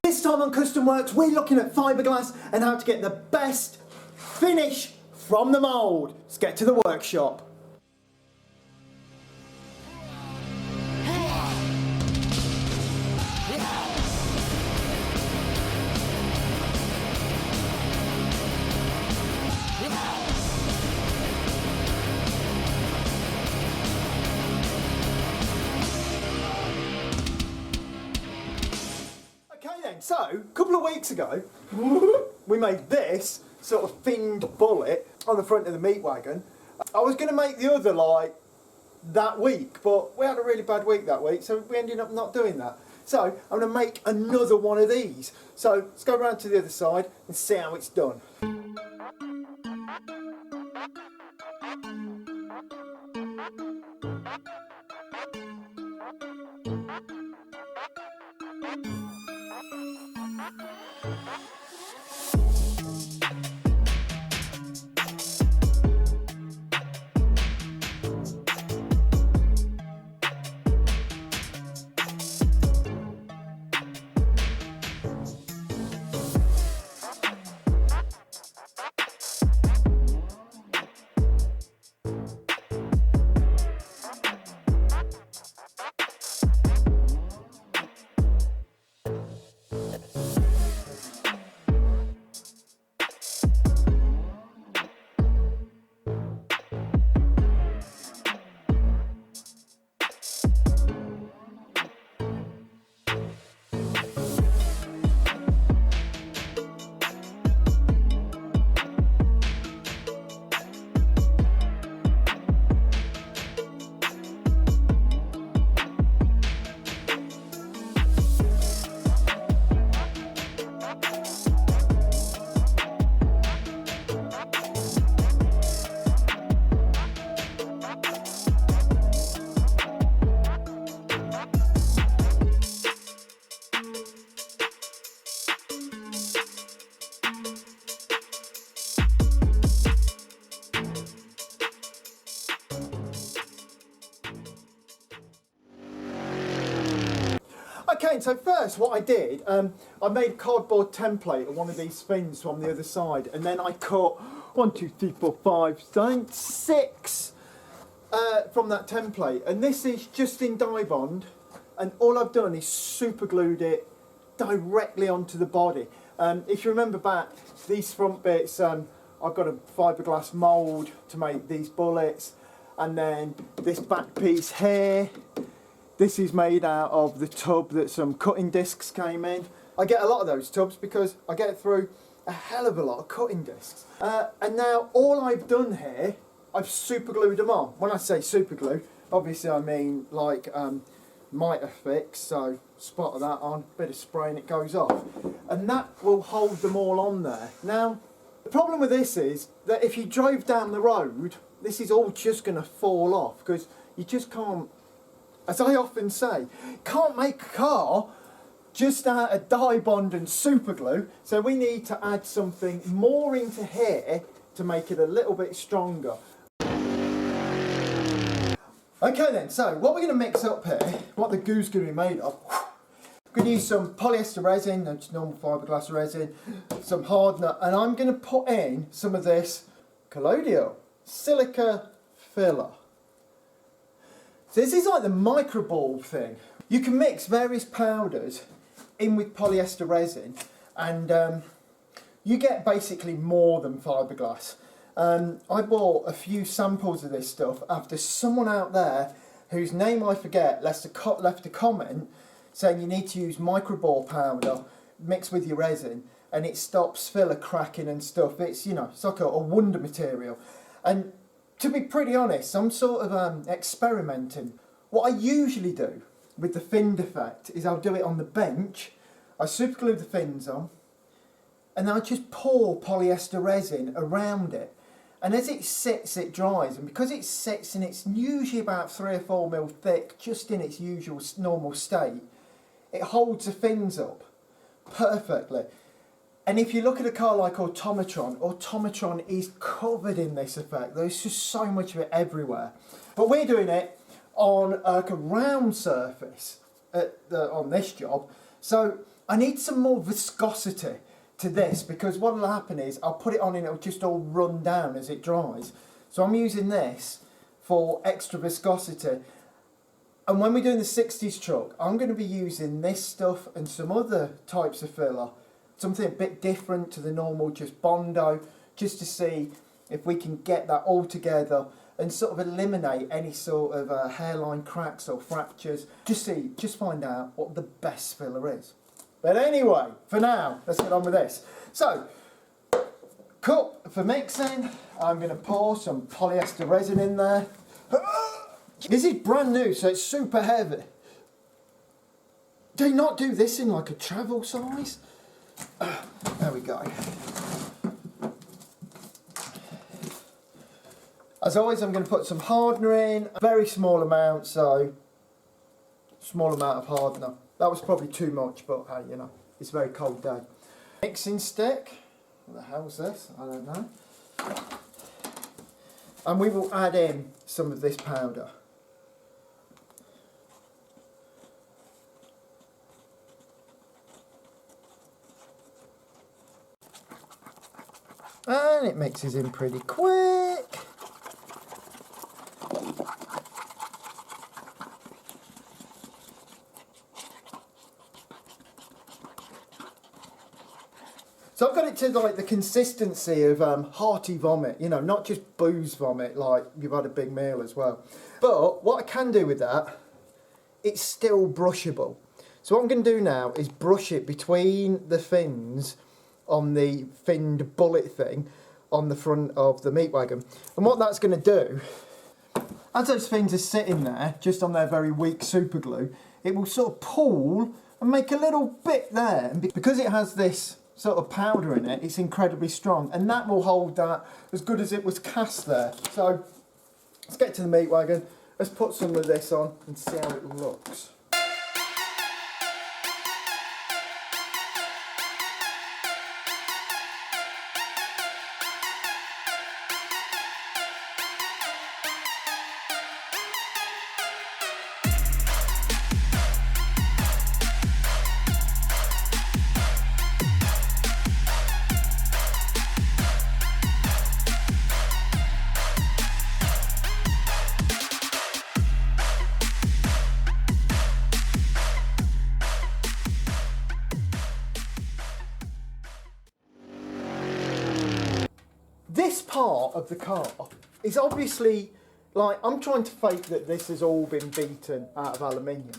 This time on Kustom Works, we're looking at fiberglass and how to get the best finish from the mould. Let's get to the workshop. So, a couple of weeks ago, we made this sort of finned bullet on the front of the Meat Wagon. I was going to make the other like that week, but we had a really bad week that week, so we ended up not doing that. So, I'm going to make another one of these. So, let's go around to the other side and see how it's done. Okay, so first what I did, I made a cardboard template of one of these fins from the other side, and then I cut 1, 2, 3, 4, 5, 6 from that template, and this is just in dye bond, and all I've done is super glued it directly onto the body. If you remember back, these front bits, I've got a fiberglass mould to make these bullets, and then this back piece here, this is made out of the tub that some cutting discs came in. I get a lot of those tubs because I get through a hell of a lot of cutting discs. And now all I've done here, I've super glued them on. When I say super glue, obviously I mean like mitre fix, so spot of that on, bit of spray and it goes off. And that will hold them all on there. Now, the problem with this is that if you drove down the road, this is all just going to fall off because you just can't, as I often say, can't make a car just out of dye bond and super glue, so we need to add something more into here to make it a little bit stronger. Okay then, so what we're going to mix up here, what the glue's going to be made of, we're going to use some polyester resin, just normal fiberglass resin, some hardener, and I'm going to put in some of this colloidal silica filler. So this is like the microball thing. You can mix various powders in with polyester resin and you get basically more than fiberglass. I bought a few samples of this stuff after someone out there whose name I forget left a comment saying you need to use microball powder mixed with your resin and it stops filler cracking and stuff. It's, you know, it's like a wonder material. And to be pretty honest, I'm sort of experimenting. What I usually do with the fin defect is I'll do it on the bench, I super glue the fins on, and then I just pour polyester resin around it. And as it sits, it dries, and because it sits and it's usually about 3 or 4 mil thick, just in its usual normal state, it holds the fins up perfectly. And if you look at a car like Automatron is covered in this effect. There's just so much of it everywhere. But we're doing it on like a round surface. on this job. So I need some more viscosity to this, because what will happen is I'll put it on and it'll just all run down as it dries. So I'm using this for extra viscosity. And when we're doing the 60s truck, I'm going to be using this stuff and some other types of filler, something a bit different to the normal just Bondo, just to see if we can get that all together and sort of eliminate any sort of hairline cracks or fractures. Just find out what the best filler is. But anyway, for now, let's get on with this. So, cup for mixing. I'm going to pour some polyester resin in there. This is brand new, so it's super heavy. Do you not do this in like a travel size? There we go. As always, I'm going to put some hardener in, a very small amount, so small amount of hardener. That was probably too much, but hey, you know, it's a very cold day. Mixing stick. What the hell's this? I don't know. And we will add in some of this powder. And it mixes in pretty quick. So I've got it to like the consistency of hearty vomit, you know, not just booze vomit like you've had a big meal as well. But what I can do with that, it's still brushable. So what I'm going to do now is brush it between the fins on the finned bullet thing on the front of the Meat Wagon. And what that's going to do, as those fins are sitting there, just on their very weak super glue, it will sort of pull and make a little bit there. And because it has this sort of powder in it, it's incredibly strong, and that will hold that as good as it was cast there. So let's get to the Meat Wagon, let's put some of this on and see how it looks. This part of the car is obviously, like, I'm trying to fake that this has all been beaten out of aluminium.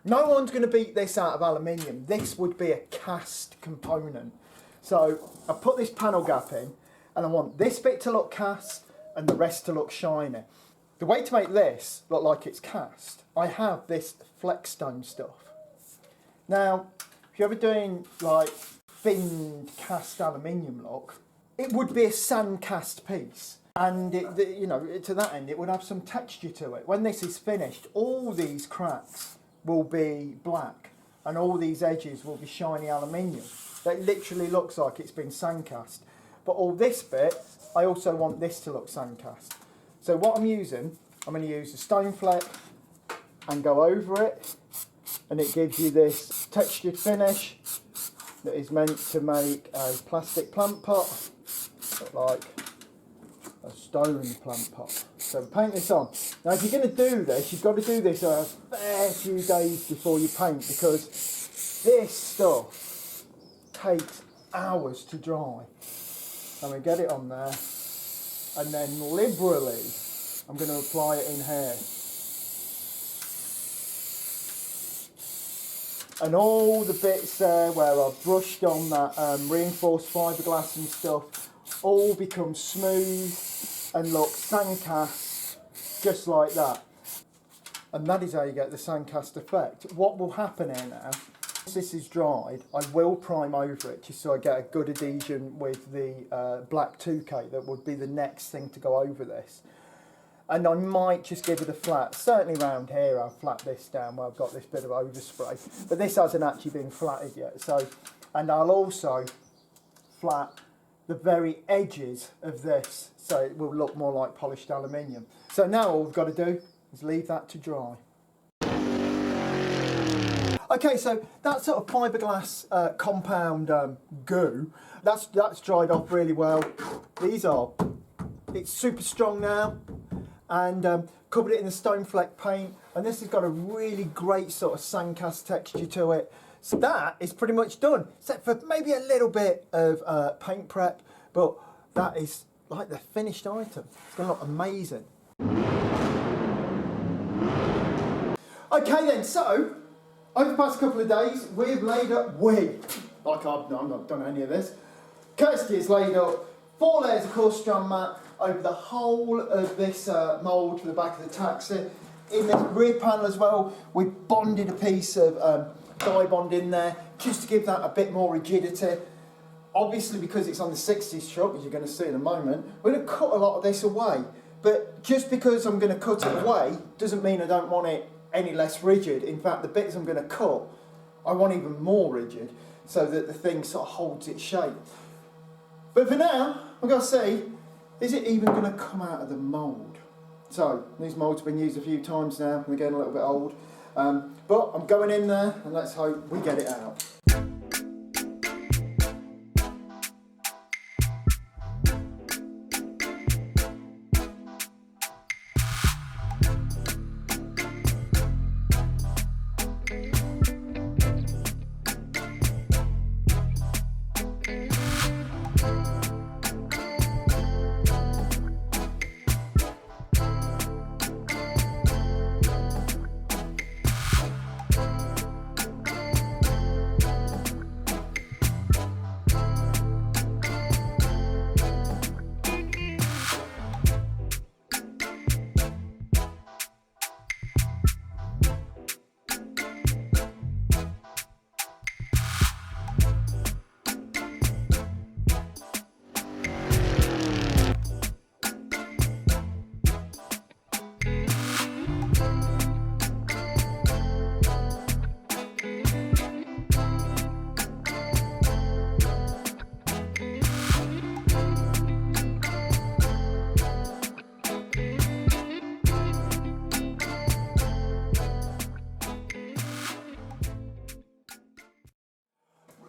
No one's going to beat this out of aluminium. This would be a cast component. So I put this panel gap in, and I want this bit to look cast and the rest to look shiny. The way to make this look like it's cast, I have this Flexstone stuff. Now, if you're ever doing like finned cast aluminium look, it would be a sand cast piece, and you know, to that end it would have some texture to it. When this is finished, all these cracks will be black and all these edges will be shiny aluminium. That literally looks like it's been sand cast. But all this bit, I also want this to look sand cast. So what I'm using, I'm going to use a stone fleck and go over it, and it gives you this textured finish that is meant to make a plastic plant pot look like a stone plant pot. So paint this on. Now if you're going to do this, you've got to do this a fair few days before you paint, because this stuff takes hours to dry. And we get it on there, and then liberally I'm going to apply it in here. And all the bits there where I've brushed on that reinforced fiberglass and stuff all become smooth and look sandcast, just like that. And that is how you get the sandcast effect. What will happen here now, once this is dried, I will prime over it just so I get a good adhesion with the black 2K that would be the next thing to go over this. And I might just give it a flat, certainly around here I'll flat this down where I've got this bit of overspray, but this hasn't actually been flatted yet. So, and I'll also flat the very edges of this so it will look more like polished aluminium. So now all we've got to do is leave that to dry. Okay, so that sort of fiberglass compound goo, that's dried off really well. It's super strong now, and covered it in the stone fleck paint, and this has got a really great sort of sandcast texture to it. So that is pretty much done, except for maybe a little bit of paint prep, but that is like the finished item. It's going to look amazing. Okay then, so over the past couple of days, we've laid up, I've not done any of this. Kirsty has laid up 4 layers of Kustom mat over the whole of this mould to the back of the taxi. In this rear panel as well, we bonded a piece of dye bond in there, just to give that a bit more rigidity. Obviously, because it's on the 60s truck, as you're going to see in a moment, we're going to cut a lot of this away. But just because I'm going to cut it away, doesn't mean I don't want it any less rigid. In fact, the bits I'm going to cut, I want even more rigid, so that the thing sort of holds its shape. But for now, I've got to see, is it even going to come out of the mould? So, these moulds have been used a few times now, and they're getting a little bit old. But I'm going in there, and let's hope we get it out.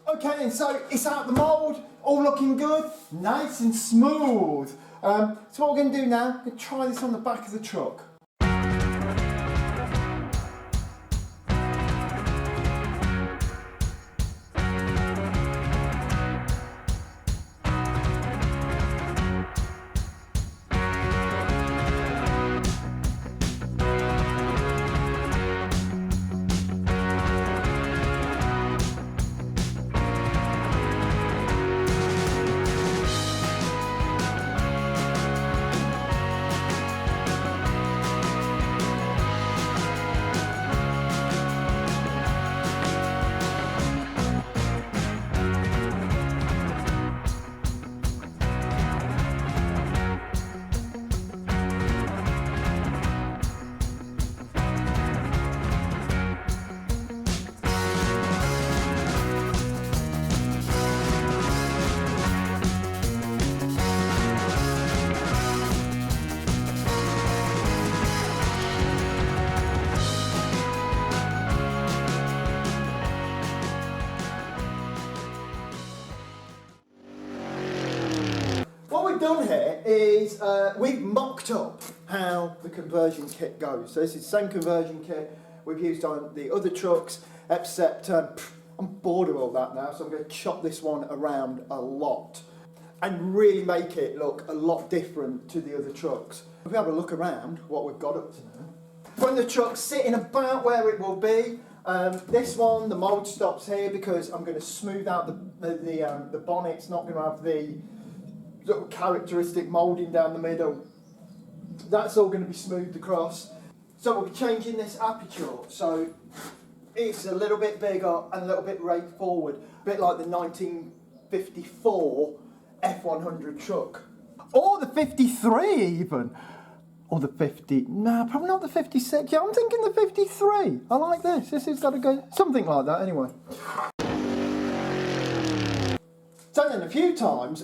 Okay, and so it's out the mould, all looking good, nice and smooth. So what we're going to do now, we're going to try this on the back of the truck. What we've done here is we've mocked up how the conversion kit goes. So this is the same conversion kit we've used on the other trucks, except I'm bored of all that now, so I'm going to chop this one around a lot and really make it look a lot different to the other trucks. If we have a look around what we've got up to now. When the truck's sitting about where it will be, this one, the mould stops here because I'm going to smooth out the bonnet. It's not going to have the sort of characteristic moulding down the middle. That's all going to be smoothed across. So we'll be changing this aperture, so it's a little bit bigger and a little bit right forward, a bit like the 1954 F100 truck. Or the 53 even. Or the 50, no, probably not the 56. Yeah, I'm thinking the 53. I like this. This has got to go, something like that anyway. So then a few times,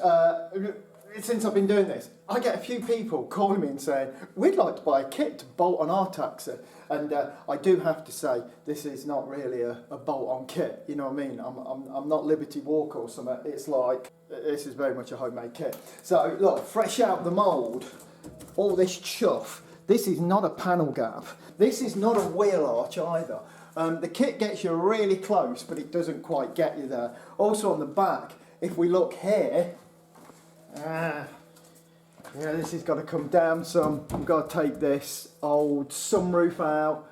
since I've been doing this, I get a few people calling me and saying, we'd like to buy a kit to bolt on our taxi. And I do have to say, this is not really a bolt-on kit, you know what I mean? I'm not Liberty Walker or something. It's like, this is very much a homemade kit. So look, fresh out the mould, all this chuff. This is not a panel gap. This is not a wheel arch either. The kit gets you really close, but it doesn't quite get you there. Also on the back, if we look here, yeah, this has got to come down some. I've got to take this old sunroof out.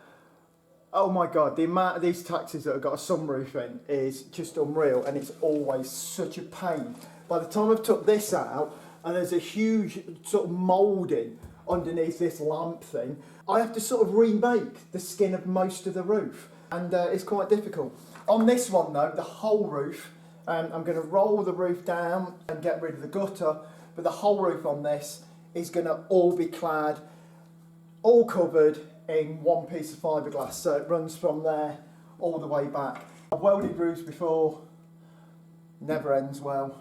Oh my God, the amount of these taxis that have got a sunroof in is just unreal, and it's always such a pain. By the time I've took this out, and there's a huge sort of moulding underneath this lamp thing, I have to sort of remake the skin of most of the roof, and it's quite difficult. On this one though, the whole roof, I'm going to roll the roof down and get rid of the gutter, but the whole roof on this is going to all be clad, all covered in one piece of fiberglass, so it runs from there all the way back. I've welded roofs before, never ends well,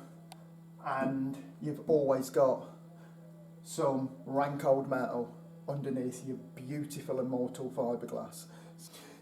and you've always got some rank old metal underneath your beautiful immortal fiberglass.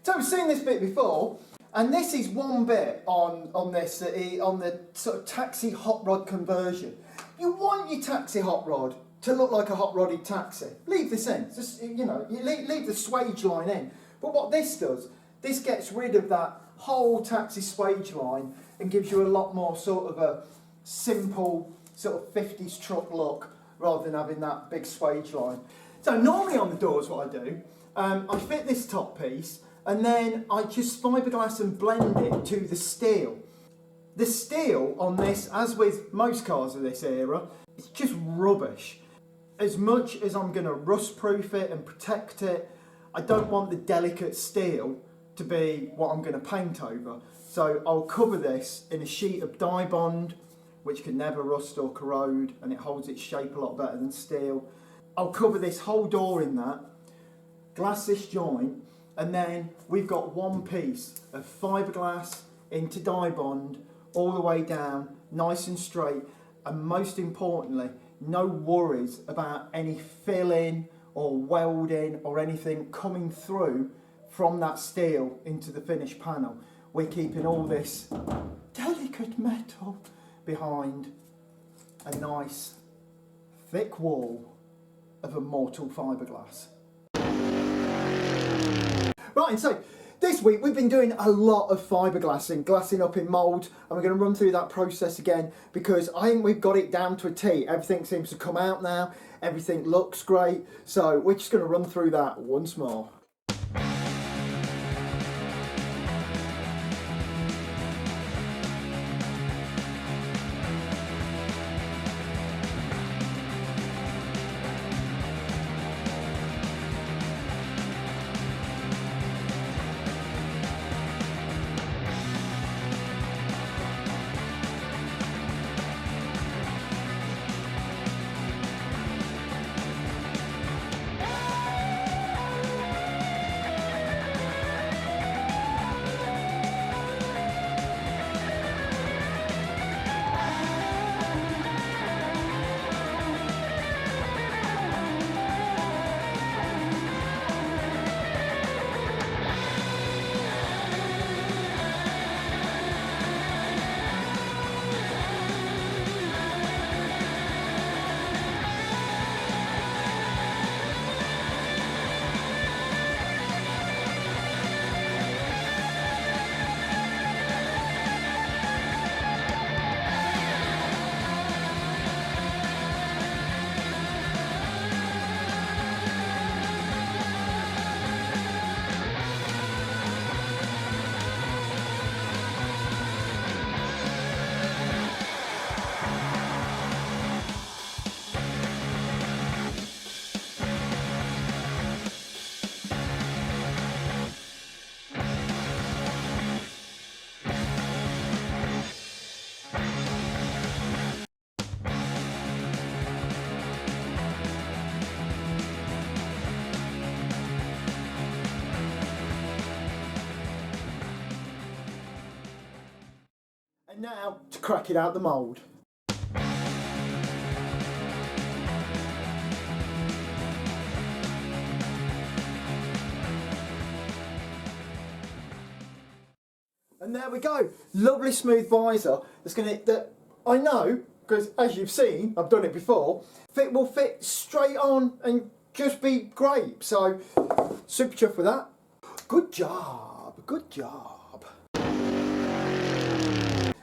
So we've seen this bit before, and this is one bit on the sort of taxi hot rod conversion. You want your taxi hot rod to look like a hot rodded taxi. Leave this in, just, you know, you leave the swage line in. But what this does, this gets rid of that whole taxi swage line and gives you a lot more sort of a simple sort of 50s truck look rather than having that big swage line. So normally on the doors what I do, I fit this top piece and then I just fiberglass and blend it to the steel. The steel on this, as with most cars of this era, it's just rubbish. As much as I'm going to rust proof it and protect it, I don't want the delicate steel to be what I'm going to paint over. So I'll cover this in a sheet of dye bond, which can never rust or corrode, and it holds its shape a lot better than steel. I'll cover this whole door in that, glass this joint, and then we've got one piece of fiberglass into dye bond all the way down, nice and straight, and most importantly, no worries about any filling or welding or anything coming through from that steel into the finished panel. We're keeping all this delicate metal behind a nice thick wall of immortal fiberglass. Right, and so this week we've been doing a lot of fiberglassing, glassing up in mould, and we're going to run through that process again because I think we've got it down to a T. Everything seems to come out now, everything looks great, so we're just going to run through that once more. And now to crack it out the mould. And there we go, lovely smooth visor. That I know, because as you've seen, I've done it before. Will fit straight on and just be great. So super chuffed with that. Good job, good job.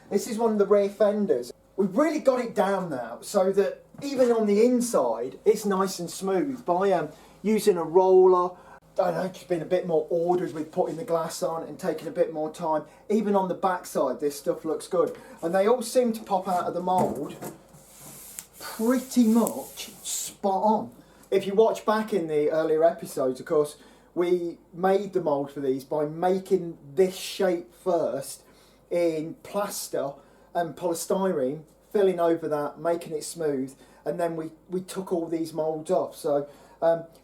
This is one of the rear fenders. We've really got it down now so that even on the inside it's nice and smooth by using a roller. I don't know, just been a bit more ordered with putting the glass on and taking a bit more time. Even on the backside this stuff looks good. And they all seem to pop out of the mould pretty much spot on. If you watch back in the earlier episodes, of course, we made the mould for these by making this shape first in plaster and polystyrene, filling over that, making it smooth, and then we took all these moulds off. So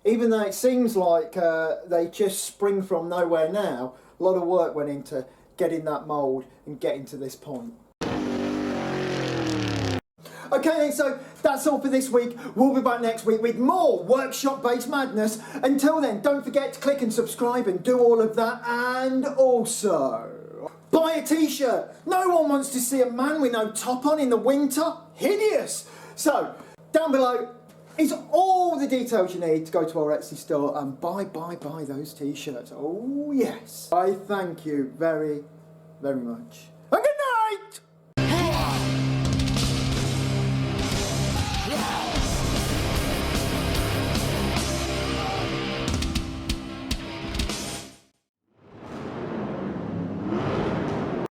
even though it seems like they just spring from nowhere now, a lot of work went into getting that mould and getting to this point. Okay then, so that's all for this week. We'll be back next week with more workshop-based madness. Until then, don't forget to click and subscribe and do all of that. And also, buy a t-shirt. No one wants to see a man with no top on in the winter. Hideous. So, down below is all the details you need to go to our Etsy store and buy those t-shirts. Oh yes. I thank you very, very much.